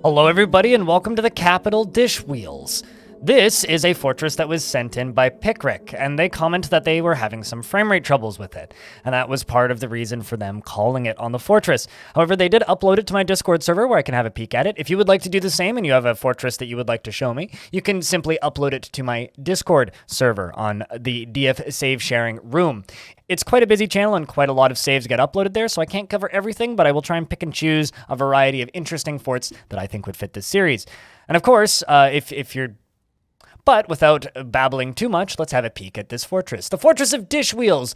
Hello everybody and welcome to the capital Dishwheels. This is a fortress that was sent in by PicRic, and they comment that they were having some frame rate troubles with it, and that was part of the reason for them calling it on the fortress. However, they did upload it to my Discord server where I can have a peek at it. If you would like to do the same and you have a fortress that you would like to show me, you can simply upload it to my Discord server on the DF save sharing room. It's quite a busy channel and quite a lot of saves get uploaded there, so I can't cover everything, but I will try and pick and choose a variety of interesting forts that I think would fit this series. And of course, But without babbling too much, let's have a peek at this fortress. The Fortress of Dishwheels,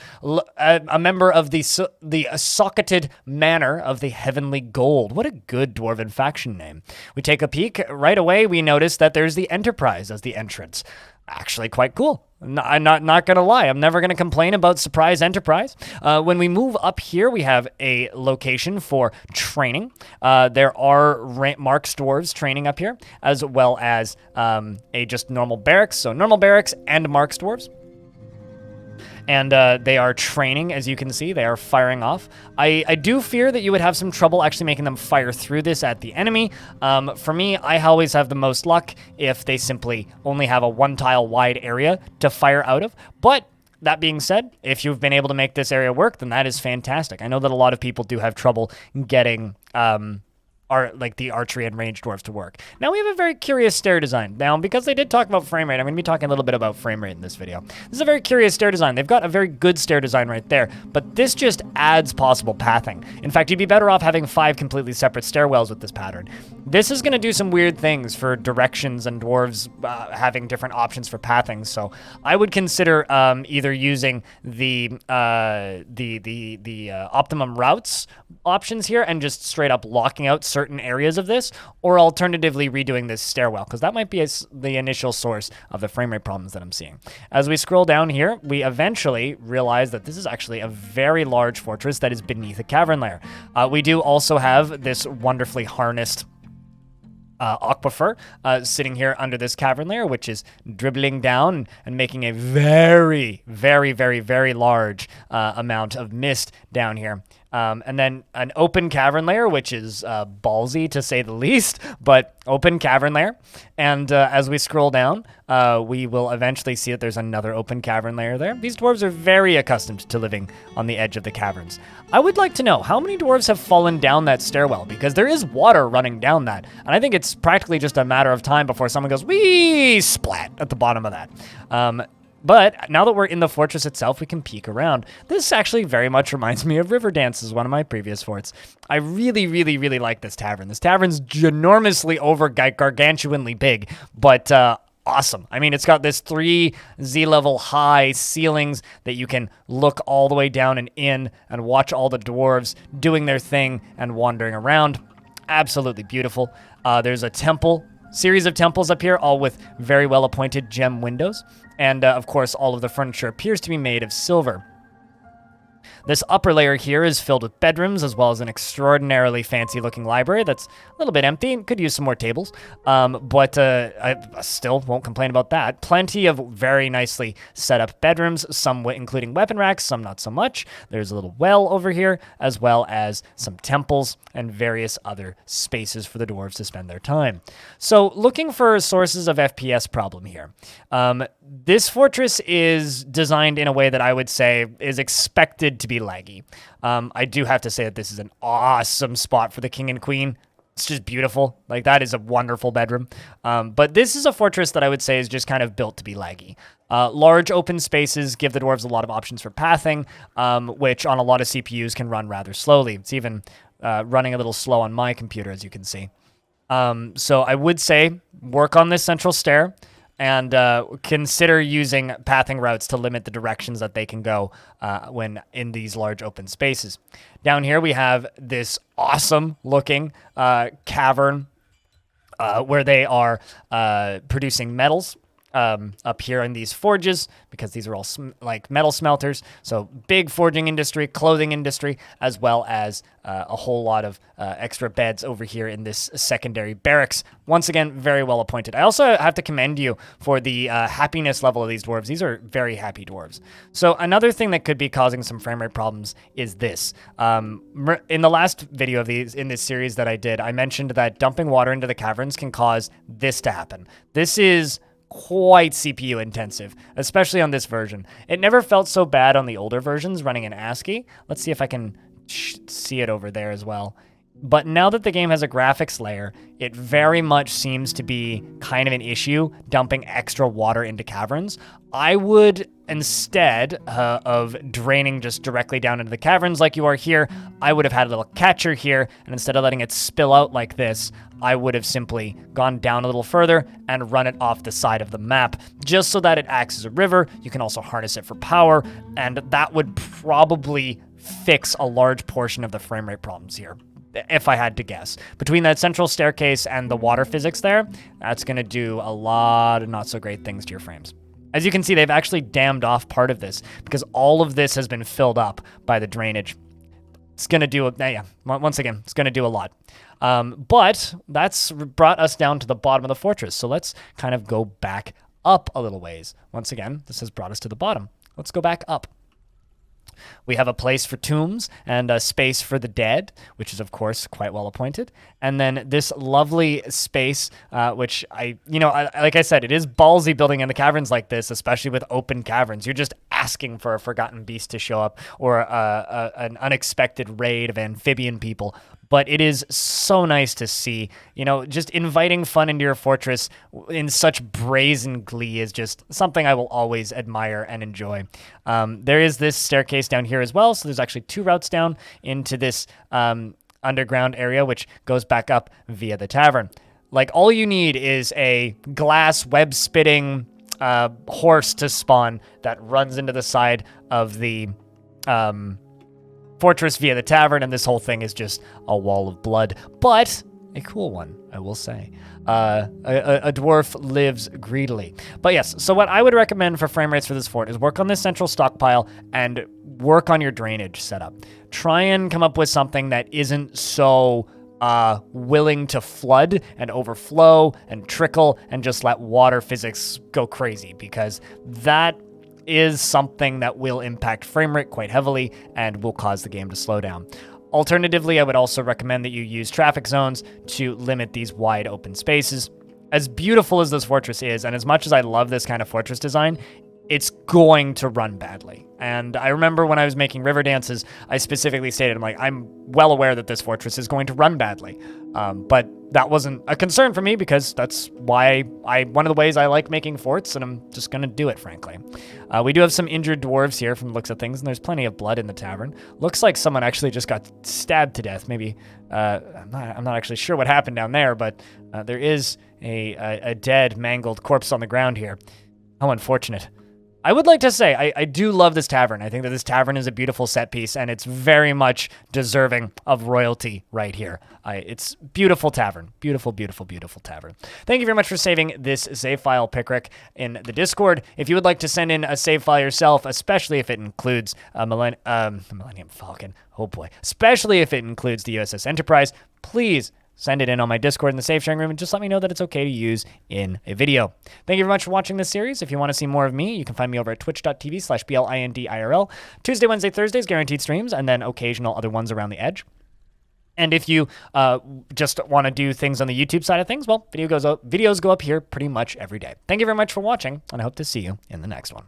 a member of the socketed manor of the Heavenly Gold. What a good dwarven faction name. We take a peek. Right away, we notice that there's the Enterprise as the entrance. Actually quite cool. I'm not gonna lie. I'm never gonna complain about Surprise Enterprise. When we move up here, we have a location for training. There are Marks Dwarves training up here, as well as a just normal barracks. So normal barracks and Marks Dwarves. And they are training, as you can see. They are firing off. I do fear that you would have some trouble actually making them fire through this at the enemy. For me, I always have the most luck if they simply only have a one-tile wide area to fire out of. But that being said, if you've been able to make this area work, then that is fantastic. I know that a lot of people do have trouble getting the archery and range dwarves to work. Now we have a very curious stair design. Now, because they did talk about frame rate, I'm going to be talking a little bit about frame rate in this video. This is a very curious stair design. They've got a very good stair design right there, but this just adds possible pathing. In fact, you'd be better off having 5 completely separate stairwells with this pattern. This is going to do some weird things for directions and dwarves having different options for pathing. So I would consider either using the optimum routes options here and just straight up locking out certain areas of this, or alternatively redoing this stairwell, because that might be the initial source of the frame rate problems that I'm seeing. As we scroll down here, we eventually realize that this is actually a very large fortress that is beneath a cavern layer. We do also have this wonderfully harnessed aquifer sitting here under this cavern layer, which is dribbling down and making a very, very, very, very large amount of mist down here. And then an open cavern layer, which is ballsy to say the least, but open cavern layer. And as we scroll down, we will eventually see that there's another open cavern layer there. These dwarves are very accustomed to living on the edge of the caverns. I would like to know how many dwarves have fallen down that stairwell, because there is water running down that. And I think it's practically just a matter of time before someone goes, wee, splat, at the bottom of that. But now that we're in the fortress itself, we can peek around. This actually very much reminds me of Riverdance, one of my previous forts. I really, really, really like this tavern. This tavern's ginormously gargantuanly big, but awesome. I mean, it's got this 3 Z-level high ceilings that you can look all the way down and in and watch all the dwarves doing their thing and wandering around. Absolutely beautiful. There's a series of temples up here, all with very well-appointed gem windows. And, of course, all of the furniture appears to be made of silver. This upper layer here is filled with bedrooms, as well as an extraordinarily fancy-looking library that's a little bit empty and could use some more tables. But I still won't complain about that. Plenty of very nicely set up bedrooms, some including weapon racks, some not so much. There's a little well over here, as well as some temples and various other spaces for the dwarves to spend their time. So looking for sources of FPS problem here. This fortress is designed in a way that I would say is expected to be laggy. I do have to say that this is an awesome spot for the king and queen. It's just beautiful. Like, that is a wonderful bedroom. But this is a fortress that I would say is just kind of built to be laggy. Large open spaces give the dwarves a lot of options for pathing, which on a lot of CPUs can run rather slowly. It's even running a little slow on my computer, as you can see. So I would say work on this central stair, and consider using pathing routes to limit the directions that they can go when in these large open spaces. Down here we have this awesome looking cavern where they are producing metals. up here in these forges, because these are all like metal smelters. So big forging industry, clothing industry, as well as a whole lot of extra beds over here in this secondary barracks. Once again, very well appointed. I also have to commend you for the happiness level of these dwarves. These are very happy dwarves. So another thing that could be causing some frame rate problems is this. In the last video of these in this series that I did, I mentioned that dumping water into the caverns can cause this to happen. This is quite CPU intensive, especially on this version. It never felt so bad on the older versions running in ASCII. Let's see if I can see it over there as well. But now that the game has a graphics layer, it very much seems to be kind of an issue dumping extra water into caverns. I would, instead of draining just directly down into the caverns like you are here, I would have had a little catcher here, and instead of letting it spill out like this, I would have simply gone down a little further and run it off the side of the map, just so that it acts as a river. You can also harness it for power, and that would probably fix a large portion of the frame rate problems here, if I had to guess. Between that central staircase and the water physics there, that's going to do a lot of not so great things to your frames. As you can see, they've actually dammed off part of this because all of this has been filled up by the drainage. It's going to do, once again, it's going to do a lot. But that's brought us down to the bottom of the fortress. So let's kind of go back up a little ways. Once again, this has brought us to the bottom. Let's go back up. We have a place for tombs and a space for the dead, which is, of course, quite well appointed. And then this lovely space, which like I said, it is ballsy building in the caverns like this, especially with open caverns. You're just asking for a forgotten beast to show up or an unexpected raid of amphibian people. But it is so nice to see, just inviting fun into your fortress in such brazen glee is just something I will always admire and enjoy. There is this staircase down here as well, so there's actually 2 routes down into this underground area, which goes back up via the tavern. Like, all you need is a glass web-spitting horse to spawn that runs into the side of the fortress via the tavern, and this whole thing is just a wall of blood, but a cool one, I will say. A dwarf lives greedily. But yes, so what I would recommend for frame rates for this fort is work on this central stockpile and work on your drainage setup. Try and come up with something that isn't so willing to flood and overflow and trickle and just let water physics go crazy, because that is something that will impact frame rate quite heavily and will cause the game to slow down. Alternatively, I would also recommend that you use traffic zones to limit these wide open spaces. As beautiful as this fortress is, and as much as I love this kind of fortress design, it's going to run badly. And I remember when I was making river dances, I specifically stated, I'm well aware that this fortress is going to run badly. But that wasn't a concern for me, because that's why one of the ways I like making forts, and I'm just going to do it, frankly. We do have some injured dwarves here from the looks of things, and there's plenty of blood in the tavern. Looks like someone actually just got stabbed to death. Maybe, I'm not actually sure what happened down there, but there is a dead, mangled corpse on the ground here. How unfortunate. I would like to say, I do love this tavern. I think that this tavern is a beautiful set piece, and it's very much deserving of royalty right here. It's beautiful tavern. Beautiful, beautiful, beautiful tavern. Thank you very much for saving this save file, PicRic, in the Discord. If you would like to send in a save file yourself, especially if it includes Millennium Falcon, oh boy, especially if it includes the USS Enterprise, please send it in on my Discord in the save sharing room, and just let me know that it's okay to use in a video. Thank you very much for watching this series. If you want to see more of me, you can find me over at twitch.tv/BLINDIRL. Tuesday, Wednesday, Thursdays, guaranteed streams, and then occasional other ones around the edge. And if you just want to do things on the YouTube side of things, well, videos go up here pretty much every day. Thank you very much for watching, and I hope to see you in the next one.